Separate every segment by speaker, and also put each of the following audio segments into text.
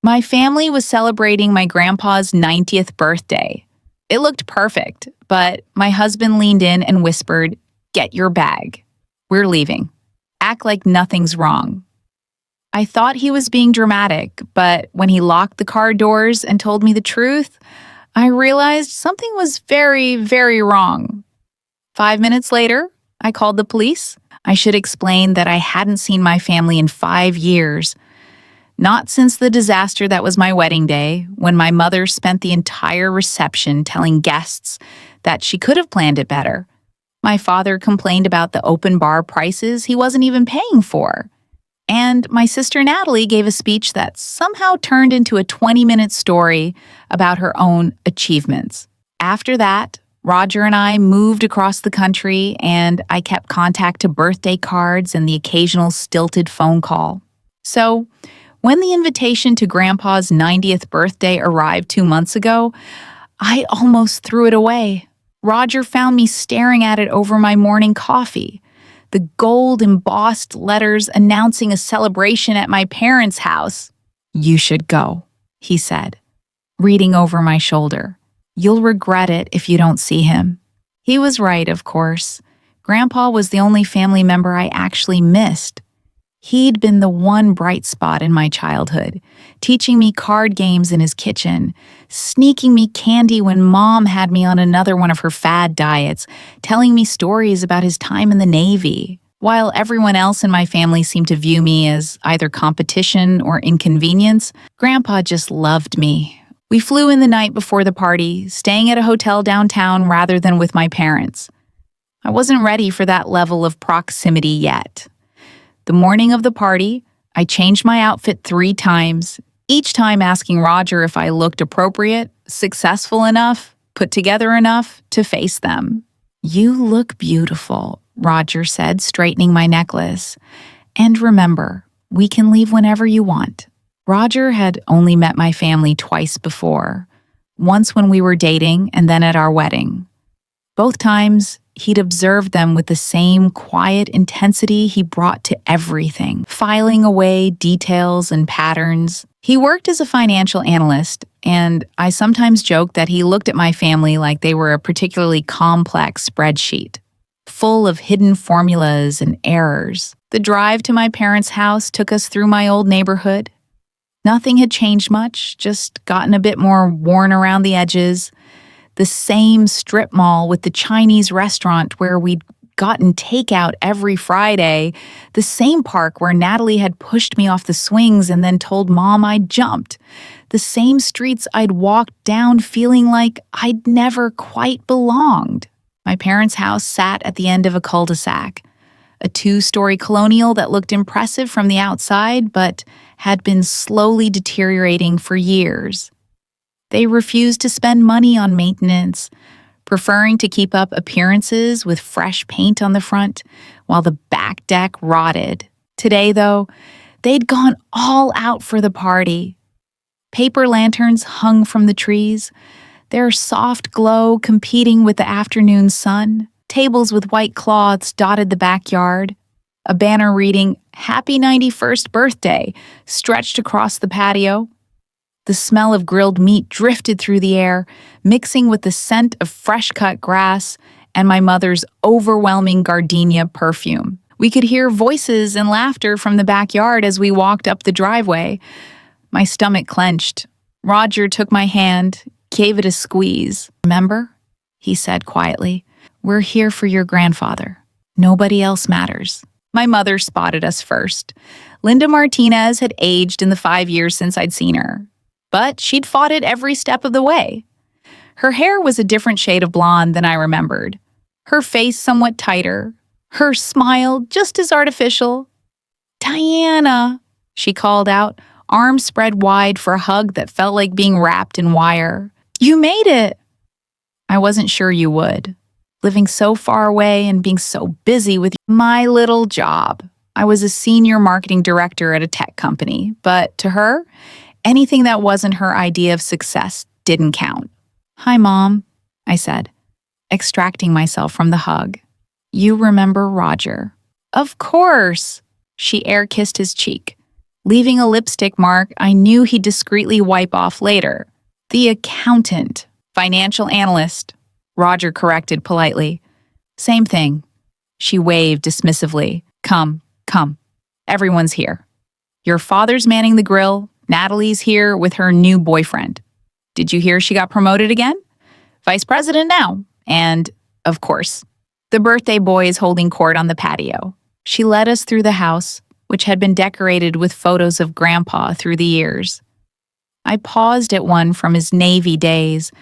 Speaker 1: My family was celebrating my grandpa's 90th birthday. It looked perfect, but my husband leaned in and whispered, "Get your bag. We're leaving. Act like nothing's wrong." I thought he was being dramatic, but when he locked the car doors and told me the truth, I realized something was very, very wrong. 5 minutes later, I called the police. I should explain that I hadn't seen my family in 5 years. Not since the disaster that was my wedding day, when my mother spent the entire reception telling guests that she could have planned it better. My father complained about the open bar prices he wasn't even paying for. And my sister Natalie gave a speech that somehow turned into a 20-minute story about her own achievements. After that, Roger and I moved across the country, and I kept contact to birthday cards and the occasional stilted phone call. So, when the invitation to Grandpa's 90th birthday arrived 2 months ago, I almost threw it away. Roger found me staring at it over my morning coffee. The gold embossed letters announcing a celebration at my parents' house. "You should go," he said, reading over my shoulder. "You'll regret it if you don't see him." He was right, of course. Grandpa was the only family member I actually missed. He'd been the one bright spot in my childhood, teaching me card games in his kitchen, sneaking me candy when Mom had me on another one of her fad diets, telling me stories about his time in the Navy. While everyone else in my family seemed to view me as either competition or inconvenience, Grandpa just loved me. We flew in the night before the party, staying at a hotel downtown rather than with my parents. I wasn't ready for that level of proximity yet. The morning of the party, I changed my outfit 3 times, each time asking Roger if I looked appropriate, successful enough, put together enough to face them. "You look beautiful," Roger said, straightening my necklace. "And remember, we can leave whenever you want." Roger had only met my family twice before, once when we were dating and then at our wedding. Both times, he'd observed them with the same quiet intensity he brought to everything, filing away details and patterns. He worked as a financial analyst, and I sometimes joked that he looked at my family like they were a particularly complex spreadsheet, full of hidden formulas and errors. The drive to my parents' house took us through my old neighborhood. Nothing had changed much, just gotten a bit more worn around the edges. The same strip mall with the Chinese restaurant where we'd gotten takeout every Friday, the same park where Natalie had pushed me off the swings and then told Mom I'd jumped, the same streets I'd walked down feeling like I'd never quite belonged. My parents' house sat at the end of a cul-de-sac, a 2-story colonial that looked impressive from the outside but had been slowly deteriorating for years. They refused to spend money on maintenance, preferring to keep up appearances with fresh paint on the front while the back deck rotted. Today, though, they'd gone all out for the party. Paper lanterns hung from the trees, their soft glow competing with the afternoon sun. Tables with white cloths dotted the backyard. A banner reading, "Happy 91st Birthday," stretched across the patio. The smell of grilled meat drifted through the air, mixing with the scent of fresh-cut grass and my mother's overwhelming gardenia perfume. We could hear voices and laughter from the backyard as we walked up the driveway. My stomach clenched. Roger took my hand, gave it a squeeze. "Remember?" he said quietly. "We're here for your grandfather. Nobody else matters." My mother spotted us first. Linda Martinez had aged in the 5 years since I'd seen her, but she'd fought it every step of the way. Her hair was a different shade of blonde than I remembered, her face somewhat tighter, her smile just as artificial. "Diana," she called out, arms spread wide for a hug that felt like being wrapped in wire. "You made it." I wasn't sure you would. Living so far away and being so busy with my little job. I was a senior marketing director at a tech company, but to her, anything that wasn't her idea of success didn't count. "Hi, Mom," I said, extracting myself from the hug. "You remember Roger?" "Of course." She air-kissed his cheek. leaving a lipstick mark I knew he'd discreetly wipe off later. The accountant, financial analyst, Roger corrected politely. Same thing. She waved dismissively. Come, come. Everyone's here. Your father's manning the grill. Natalie's here with her new boyfriend. Did you hear she got promoted again? Vice president now. And, of course, the birthday boy is holding court on the patio. She led us through the house, which had been decorated with photos of Grandpa through the years. I paused at one from his Navy days,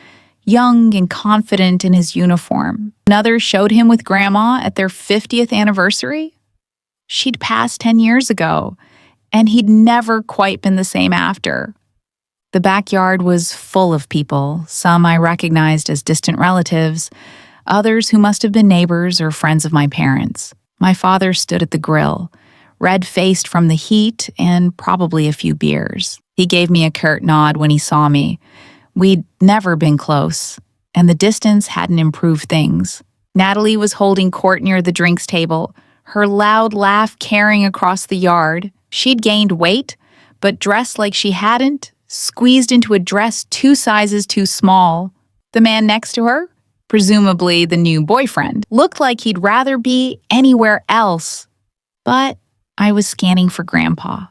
Speaker 1: young and confident in his uniform. Another showed him with Grandma at their 50th anniversary. She'd passed 10 years ago, and he'd never quite been the same after. The backyard was full of people, some I recognized as distant relatives, others who must have been neighbors or friends of my parents. My father stood at the grill, red-faced from the heat and probably a few beers. He gave me a curt nod when he saw me. We'd never been close, and the distance hadn't improved things. Natalie was holding court near the drinks table, her loud laugh carrying across the yard. She'd gained weight, but dressed like she hadn't, squeezed into a dress 2 sizes too small. The man next to her, presumably the new boyfriend, looked like he'd rather be anywhere else. But I was scanning for Grandpa.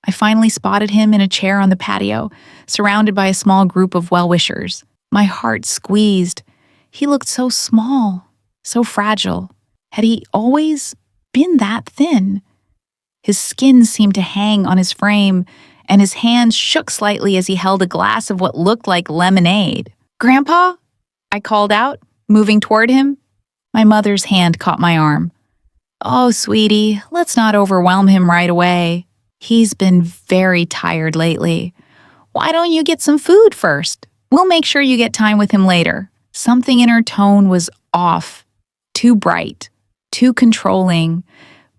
Speaker 1: I finally spotted him in a chair on the patio, surrounded by a small group of well-wishers. My heart squeezed. He looked so small, so fragile. Had he always been that thin? His skin seemed to hang on his frame, and his hands shook slightly as he held a glass of what looked like lemonade. "Grandpa?" I called out, moving toward him. My mother's hand caught my arm. "Oh, sweetie, let's not overwhelm him right away. He's been very tired lately. Why don't you get some food first? We'll make sure you get time with him later." Something in her tone was off, too bright, too controlling,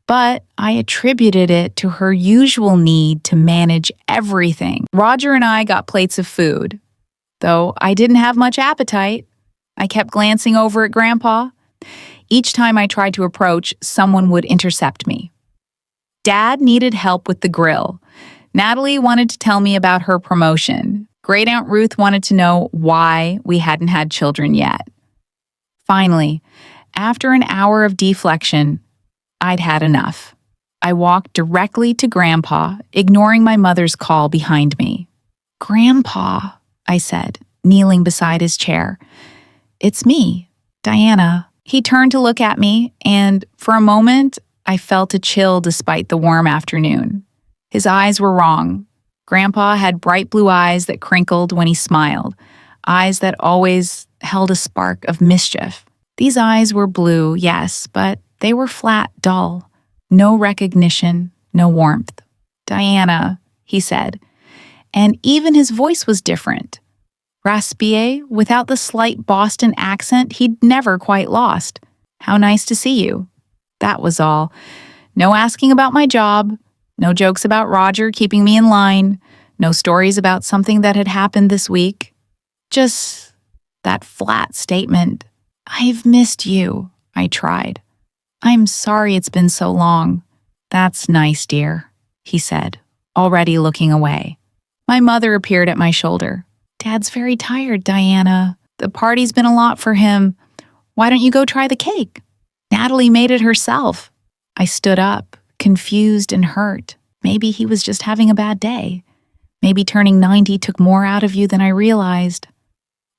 Speaker 1: but I attributed it to her usual need to manage everything. Roger and I got plates of food. Though I didn't have much appetite, I kept glancing over at Grandpa. Each time I tried to approach, someone would intercept me. Dad needed help with the grill. Natalie wanted to tell me about her promotion. Great Aunt Ruth wanted to know why we hadn't had children yet. Finally, after an hour of deflection, I'd had enough. I walked directly to Grandpa, ignoring my mother's call behind me. "Grandpa," I said, kneeling beside his chair. "It's me, Diana." He turned to look at me, and for a moment, I felt a chill despite the warm afternoon. His eyes were wrong. Grandpa had bright blue eyes that crinkled when he smiled, eyes that always held a spark of mischief. These eyes were blue, yes, but they were flat, dull. No recognition, no warmth. "Diana," he said, and even his voice was different. Raspier, without the slight Boston accent he'd never quite lost. "How nice to see you." That was all. No asking about my job, no jokes about Roger keeping me in line, no stories about something that had happened this week. Just that flat statement. "I've missed you," I tried. "I'm sorry it's been so long." "That's nice, dear," he said, already looking away. My mother appeared at my shoulder. "Dad's very tired, Diana. The party's been a lot for him. Why don't you go try the cake? Natalie made it herself." I stood up, confused and hurt. Maybe he was just having a bad day. Maybe turning 90 took more out of you than I realized.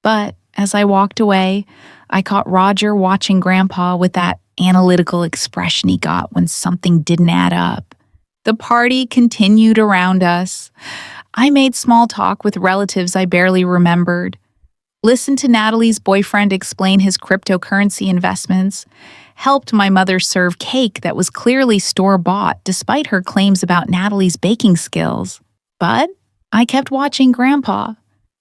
Speaker 1: But as I walked away, I caught Roger watching Grandpa with that analytical expression he got when something didn't add up. The party continued around us. I made small talk with relatives I barely remembered, listened to Natalie's boyfriend explain his cryptocurrency investments, helped my mother serve cake that was clearly store-bought despite her claims about Natalie's baking skills. But I kept watching Grandpa,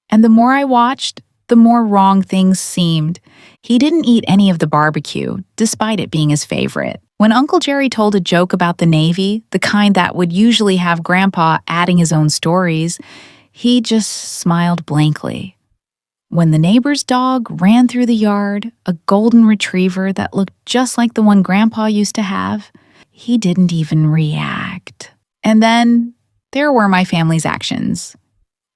Speaker 1: and the more I watched, the more wrong things seemed. He didn't eat any of the barbecue, despite it being his favorite. When Uncle Jerry told a joke about the Navy, the kind that would usually have Grandpa adding his own stories, he just smiled blankly. When the neighbor's dog ran through the yard, a golden retriever that looked just like the one Grandpa used to have, he didn't even react. And then There were my family's actions.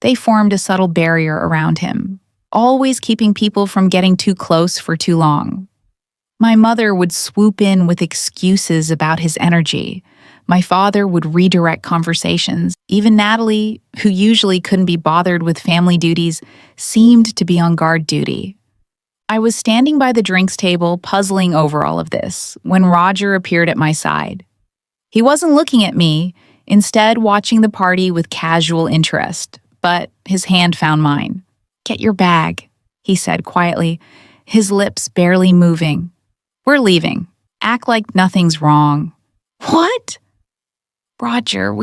Speaker 1: They formed a subtle barrier around him, always keeping people from getting too close for too long. My mother would swoop in with excuses about his energy. My father would redirect conversations. Even Natalie, who usually couldn't be bothered with family duties, seemed to be on guard duty. I was standing by the drinks table, puzzling over all of this, when Roger appeared at my side. He wasn't looking at me, instead watching the party with casual interest, but his hand found mine. "Get your bag," he said quietly, his lips barely moving. "We're leaving. Act like nothing's wrong." "What?" "Roger,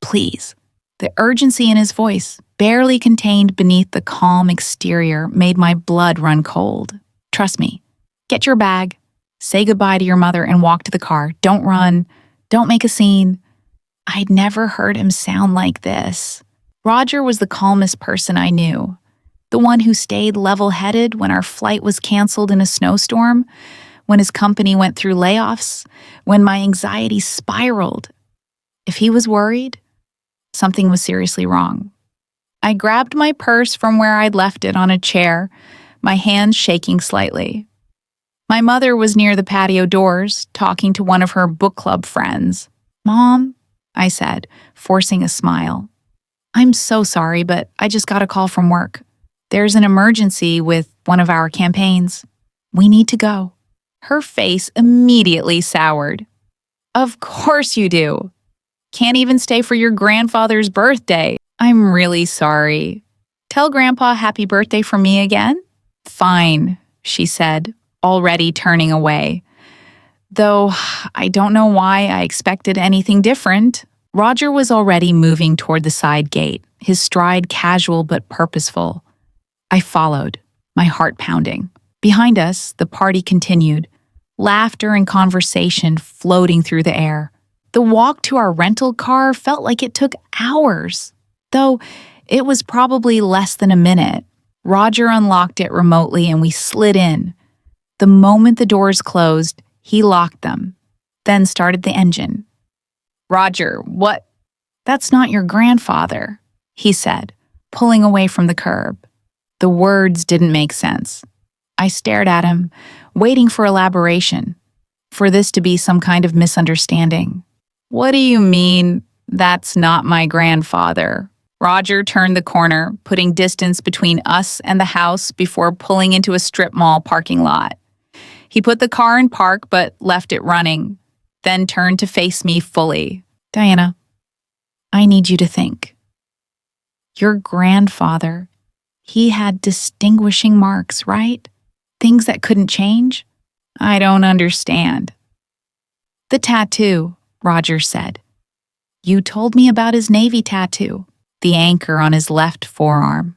Speaker 1: please." The urgency in his voice, barely contained beneath the calm exterior, made my blood run cold. "Trust me. Get your bag, say goodbye to your mother, and walk to the car. Don't run. Don't make a scene." I'd never heard him sound like this. Roger was the calmest person I knew. The one who stayed level-headed when our flight was canceled in a snowstorm, when his company went through layoffs, when my anxiety spiraled. If he was worried, something was seriously wrong. I grabbed my purse from where I'd left it on a chair, my hands shaking slightly. My mother was near the patio doors, talking to one of her book club friends. "Mom," I said, forcing a smile. "I'm so sorry, but I just got a call from work. There's an emergency with one of our campaigns. We need to go." Her face immediately soured. "Of course you do. Can't even stay for your grandfather's birthday. I'm really sorry. Tell Grandpa happy birthday from me again?" "Fine," she said, already turning away. Though I don't know why I expected anything different. Roger was already moving toward the side gate, his stride casual but purposeful. I followed, my heart pounding. Behind us, the party continued, laughter and conversation floating through the air. The walk to our rental car felt like it took hours, though it was probably less than a minute. Roger unlocked it remotely and we slid in. The moment the doors closed, he locked them, then started the engine. "Roger, what?" "That's not your grandfather," he said, pulling away from the curb. The words didn't make sense. I stared at him, waiting for elaboration, for this to be some kind of misunderstanding. "What do you mean, that's not my grandfather?" Roger turned the corner, putting distance between us and the house before pulling into a strip mall parking lot. He put the car in park but left it running, then turned to face me fully. "Diana, I need you to think. Your grandfather, he had distinguishing marks, right? Things that couldn't change?" "I don't understand." "The tattoo," Roger said. "You told me about his Navy tattoo, the anchor on his left forearm.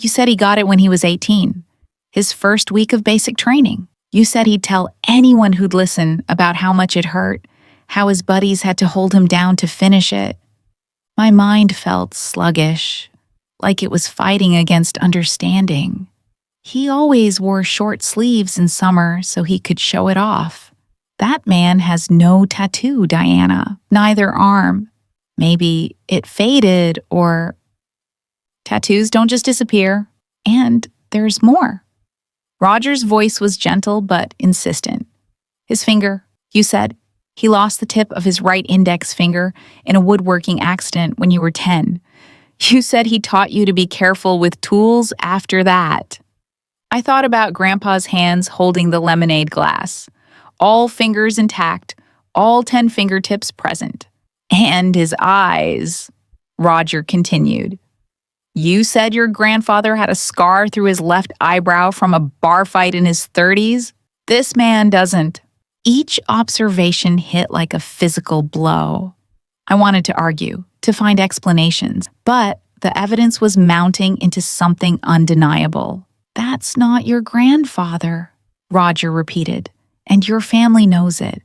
Speaker 1: You said he got it when he was 18, his first week of basic training. You said he'd tell anyone who'd listen about how much it hurt, how his buddies had to hold him down to finish it." My mind felt sluggish, like it was fighting against understanding. He always wore short sleeves in summer so he could show it off. That man has no tattoo, Diana, neither arm. Maybe it faded or... Tattoos don't just disappear. And there's more. Roger's voice was gentle but insistent. "His finger, you said. He lost the tip of his right index finger in a woodworking accident when you were 10. You said he taught you to be careful with tools after that." I thought about Grandpa's hands holding the lemonade glass. All fingers intact, all 10 fingertips present. "And his eyes," Roger continued. "You said your grandfather had a scar through his left eyebrow from a bar fight in his 30s? This man doesn't." Each observation hit like a physical blow. I wanted to argue, to find explanations, but the evidence was mounting into something undeniable. "That's not your grandfather," Roger repeated, "and your family knows it.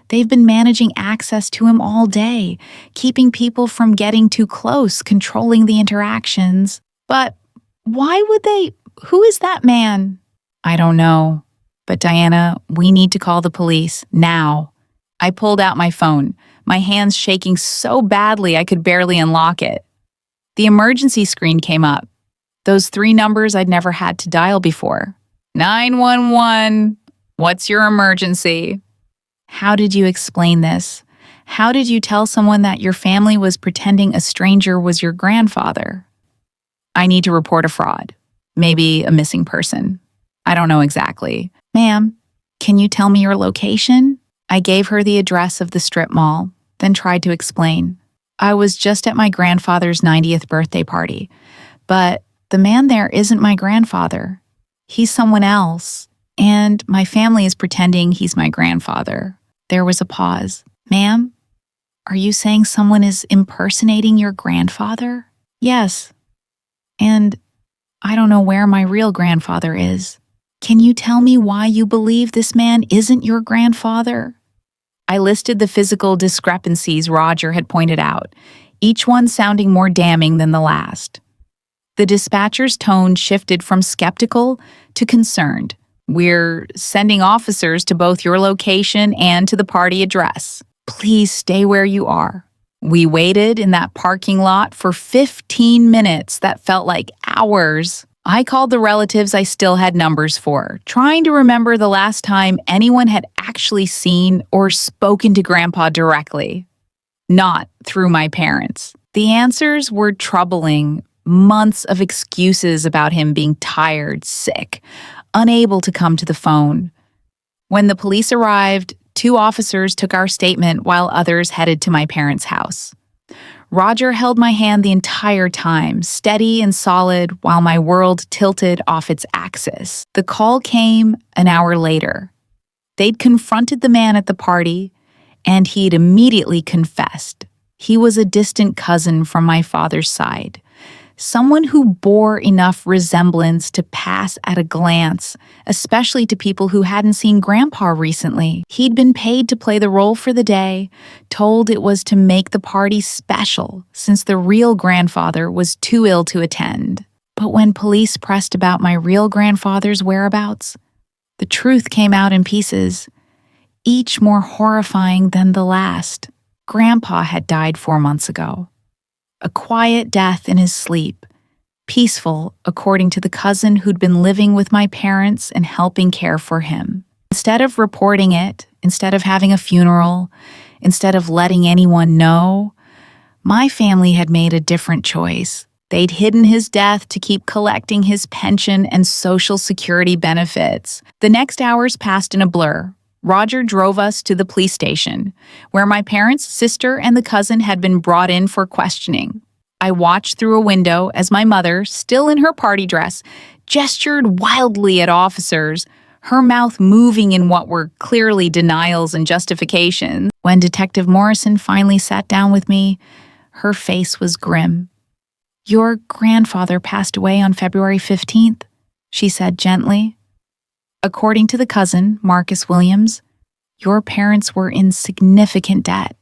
Speaker 1: They've been managing access to him all day, keeping people from getting too close, controlling the interactions. But why would they? Who is that man?" "I don't know. But Diana, we need to call the police, now." I pulled out my phone, my hands shaking so badly I could barely unlock it. The emergency screen came up. Those 3 numbers I'd never had to dial before. 911. What's your emergency? How did you explain this? How did you tell someone that your family was pretending a stranger was your grandfather? I need to report a fraud. Maybe a missing person. I don't know exactly. Ma'am, can you tell me your location? I gave her the address of the strip mall, then tried to explain. I was just at my grandfather's 90th birthday party, but the man there isn't my grandfather. He's someone else, and my family is pretending he's my grandfather. There was a pause. Ma'am, are you saying someone is impersonating your grandfather? Yes. And I don't know where my real grandfather is. Can you tell me why you believe this man isn't your grandfather? I listed the physical discrepancies Roger had pointed out, each one sounding more damning than the last. The dispatcher's tone shifted from skeptical to concerned. We're sending officers to both your location and to the party address. Please stay where you are. We waited in that parking lot for 15 minutes that felt like hours. I called the relatives I still had numbers for, trying to remember the last time anyone had actually seen or spoken to Grandpa directly. Not through my parents. The answers were troubling. Months of excuses about him being tired, sick, unable to come to the phone. When the police arrived, 2 officers took our statement while others headed to my parents' house. Roger held my hand the entire time, steady and solid, while my world tilted off its axis. The call came an hour later. They'd confronted the man at the party, and he'd immediately confessed. He was a distant cousin from my father's side. Someone who bore enough resemblance to pass at a glance, especially to people who hadn't seen Grandpa recently. He'd been paid to play the role for the day, told it was to make the party special, since the real grandfather was too ill to attend. But when police pressed about my real grandfather's whereabouts, the truth came out in pieces, each more horrifying than the last. Grandpa had died 4 months ago. A quiet death in his sleep, peaceful according to the cousin who'd been living with my parents and helping care for him. Instead of reporting it, instead of having a funeral, instead of letting anyone know, my family had made a different choice. They'd hidden his death to keep collecting his pension and Social Security benefits. The next hours passed in a blur. Roger drove us to the police station, where my parents, sister, and the cousin had been brought in for questioning. I watched through a window as my mother, still in her party dress, gestured wildly at officers, her mouth moving in what were clearly denials and justifications. When Detective Morrison finally sat down with me, her face was grim. "Your grandfather passed away on February 15th, she said gently. According to the cousin, Marcus Williams, your parents were in significant debt.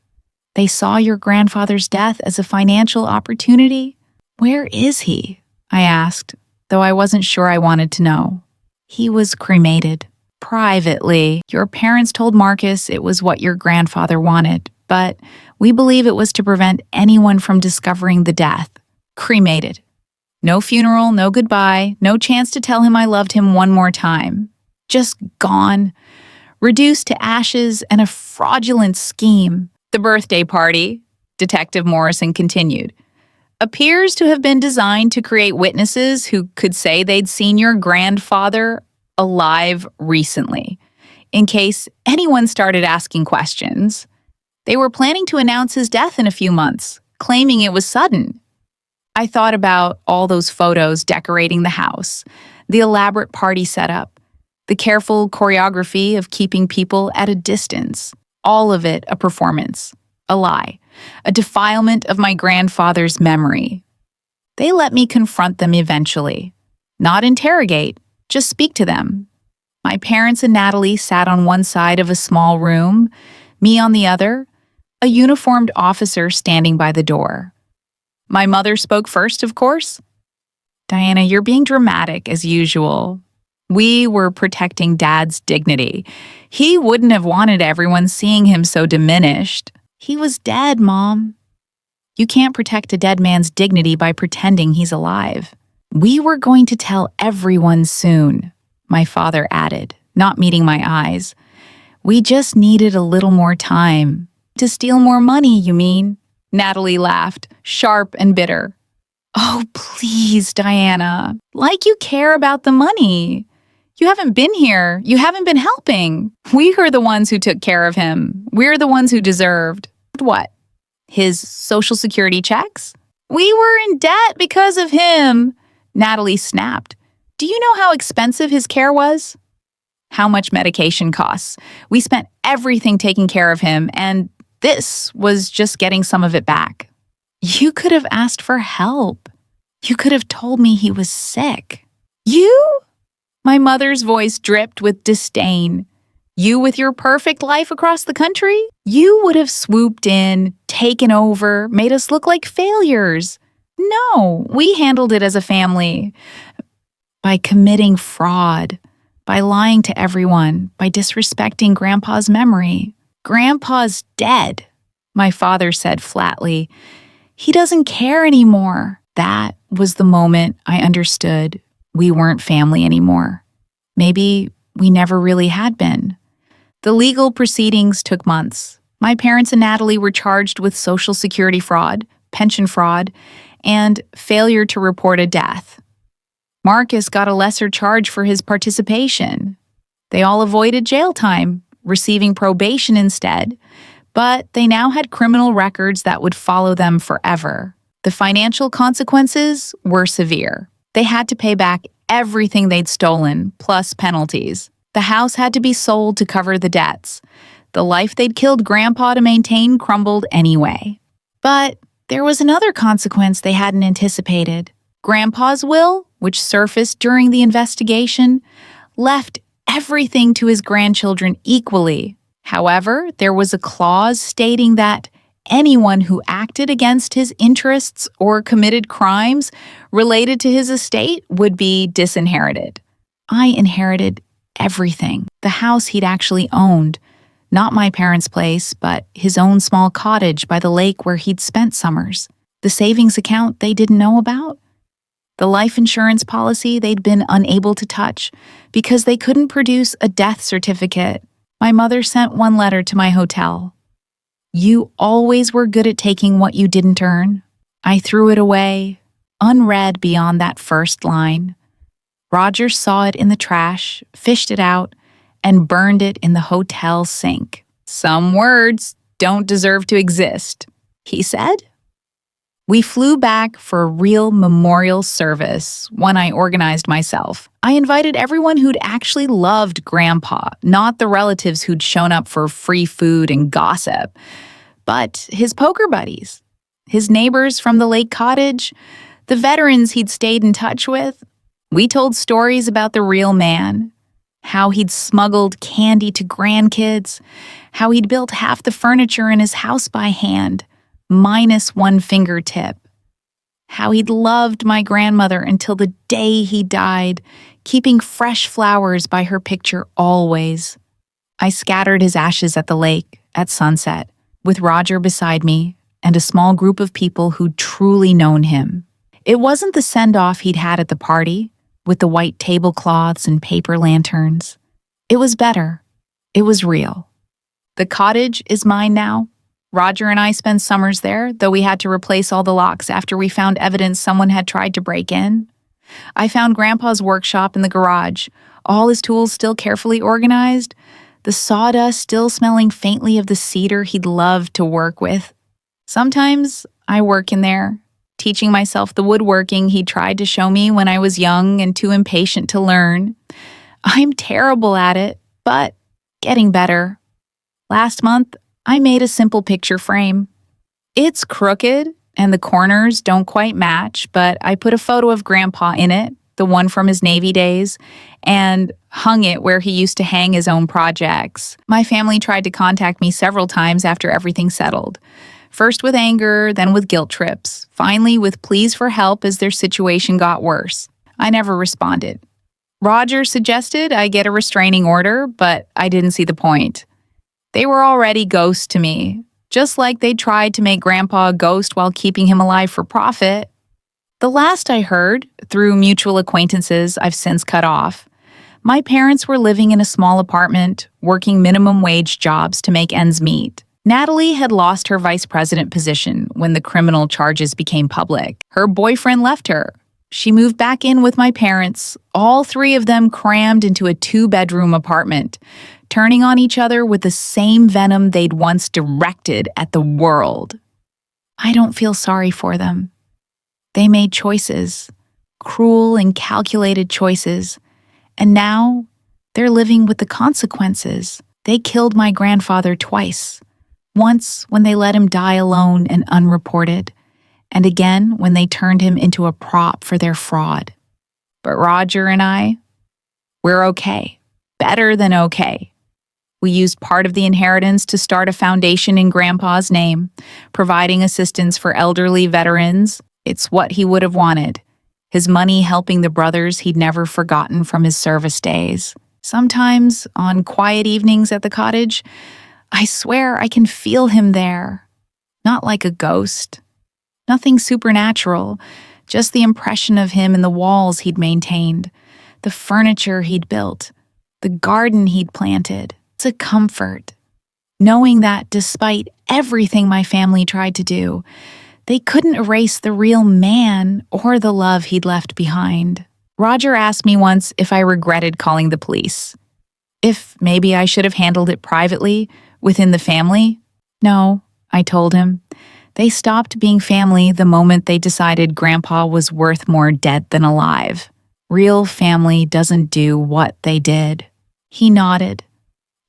Speaker 1: They saw your grandfather's death as a financial opportunity. Where is he? I asked, though I wasn't sure I wanted to know. He was cremated. Privately. Your parents told Marcus it was what your grandfather wanted, but we believe it was to prevent anyone from discovering the death. Cremated. No funeral, no goodbye, no chance to tell him I loved him one more time. Just gone, reduced to ashes and a fraudulent scheme. The birthday party, Detective Morrison continued, appears to have been designed to create witnesses who could say they'd seen your grandfather alive recently, in case anyone started asking questions. They were planning to announce his death in a few months, claiming it was sudden. I thought about all those photos decorating the house, the elaborate party setup, the careful choreography of keeping people at a distance, all of it a performance, a lie, a defilement of my grandfather's memory. They let me confront them eventually, not interrogate, just speak to them. My parents and Natalie sat on one side of a small room, me on the other, a uniformed officer standing by the door. My mother spoke first, of course. Diana, you're being dramatic as usual. We were protecting Dad's dignity. He wouldn't have wanted everyone seeing him so diminished. He was dead, Mom. You can't protect a dead man's dignity by pretending he's alive. We were going to tell everyone soon, my father added, not meeting my eyes. We just needed a little more time. To steal more money, you mean? Natalie laughed, sharp and bitter. Oh, please, Diana. Like you care about the money. You haven't been here. You haven't been helping. We are the ones who took care of him. We're the ones who deserved. What? His Social Security checks? We were in debt because of him. Natalie snapped. Do you know how expensive his care was? How much medication costs? We spent everything taking care of him, and this was just getting some of it back. You could have asked for help. You could have told me he was sick. You? My mother's voice dripped with disdain. You with your perfect life across the country? You would have swooped in, taken over, made us look like failures. No, we handled it as a family. By committing fraud, by lying to everyone, by disrespecting Grandpa's memory. Grandpa's dead, my father said flatly. He doesn't care anymore. That was the moment I understood we weren't family anymore. Maybe we never really had been. The legal proceedings took months. My parents and Natalie were charged with Social Security fraud, pension fraud, and failure to report a death. Marcus got a lesser charge for his participation. They all avoided jail time, receiving probation instead, but they now had criminal records that would follow them forever. The financial consequences were severe. They had to pay back everything they'd stolen, plus penalties. The house had to be sold to cover the debts. The life they'd killed Grandpa to maintain crumbled anyway. But there was another consequence they hadn't anticipated. Grandpa's will, which surfaced during the investigation, left everything to his grandchildren equally. However, there was a clause stating that anyone who acted against his interests or committed crimes related to his estate would be disinherited. I inherited everything. The house he'd actually owned. Not my parents' place, but his own small cottage by the lake where he'd spent summers. The savings account they didn't know about. The life insurance policy they'd been unable to touch because they couldn't produce a death certificate. My mother sent one letter to my hotel. You always were good at taking what you didn't earn. I threw it away, unread beyond that first line. Roger saw it in the trash, fished it out, and burned it in the hotel sink. Some words don't deserve to exist, he said. We flew back for a real memorial service, one I organized myself. I invited everyone who'd actually loved Grandpa, not the relatives who'd shown up for free food and gossip, but his poker buddies, his neighbors from the lake cottage, the veterans he'd stayed in touch with. We told stories about the real man, how he'd smuggled candy to grandkids, how he'd built half the furniture in his house by hand, minus one fingertip, how he'd loved my grandmother until the day he died, keeping fresh flowers by her picture always. I scattered his ashes at the lake at sunset, with Roger beside me and a small group of people who'd truly known him. It wasn't the send-off he'd had at the party, with the white tablecloths and paper lanterns. It was better. It was real. The cottage is mine now. Roger and I spent summers there, though we had to replace all the locks after we found evidence someone had tried to break in. I found Grandpa's workshop in the garage, all his tools still carefully organized, the sawdust still smelling faintly of the cedar he'd loved to work with. Sometimes I work in there, teaching myself the woodworking he tried to show me when I was young and too impatient to learn. I'm terrible at it, but getting better. Last month, I made a simple picture frame. It's crooked and the corners don't quite match, but I put a photo of Grandpa in it, the one from his Navy days, and hung it where he used to hang his own projects. My family tried to contact me several times after everything settled. First with anger, then with guilt trips, finally with pleas for help as their situation got worse. I never responded. Roger suggested I get a restraining order, but I didn't see the point. They were already ghosts to me, just like they tried to make Grandpa a ghost while keeping him alive for profit. The last I heard, through mutual acquaintances I've since cut off, my parents were living in a small apartment, working minimum wage jobs to make ends meet. Natalie had lost her vice president position when the criminal charges became public. Her boyfriend left her. She moved back in with my parents, all three of them crammed into a two-bedroom apartment, turning on each other with the same venom they'd once directed at the world. I don't feel sorry for them. They made choices, cruel and calculated choices, and now they're living with the consequences. They killed my grandfather twice. Once when they let him die alone and unreported, and again when they turned him into a prop for their fraud. But Roger and we're okay. Better than okay. We used part of the inheritance to start a foundation in Grandpa's name, providing assistance for elderly veterans. It's what he would have wanted. His money helping the brothers he'd never forgotten from his service days. Sometimes, on quiet evenings at the cottage, I swear I can feel him there. Not like a ghost. Nothing supernatural, just the impression of him in the walls he'd maintained, the furniture he'd built, the garden he'd planted. It's a comfort, knowing that despite everything my family tried to do, they couldn't erase the real man or the love he'd left behind. Roger asked me once if I regretted calling the police. If maybe I should have handled it privately, within the family. No, I told him. They stopped being family the moment they decided Grandpa was worth more dead than alive. Real family doesn't do what they did. He nodded,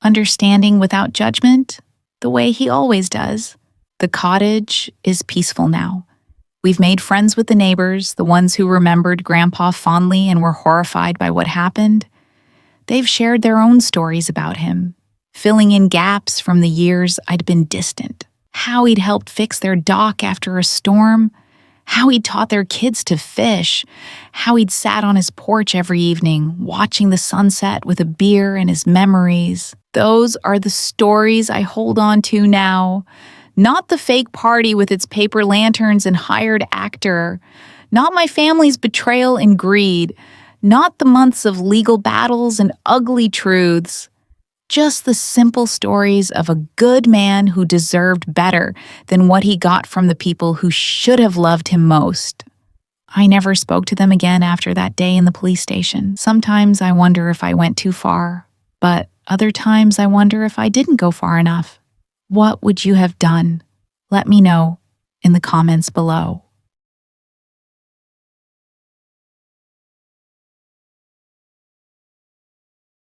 Speaker 1: understanding without judgment, the way he always does. The cottage is peaceful now. We've made friends with the neighbors, the ones who remembered Grandpa fondly and were horrified by what happened. They've shared their own stories about him, filling in gaps from the years I'd been distant. How he'd helped fix their dock after a storm, how he'd taught their kids to fish, how he'd sat on his porch every evening, watching the sunset with a beer and his memories. Those are the stories I hold on to now. Not the fake party with its paper lanterns and hired actor. Not my family's betrayal and greed. Not the months of legal battles and ugly truths. Just the simple stories of a good man who deserved better than what he got from the people who should have loved him most. I never spoke to them again after that day in the police station. Sometimes I wonder if I went too far, but other times I wonder if I didn't go far enough. What would you have done? Let me know in the comments below.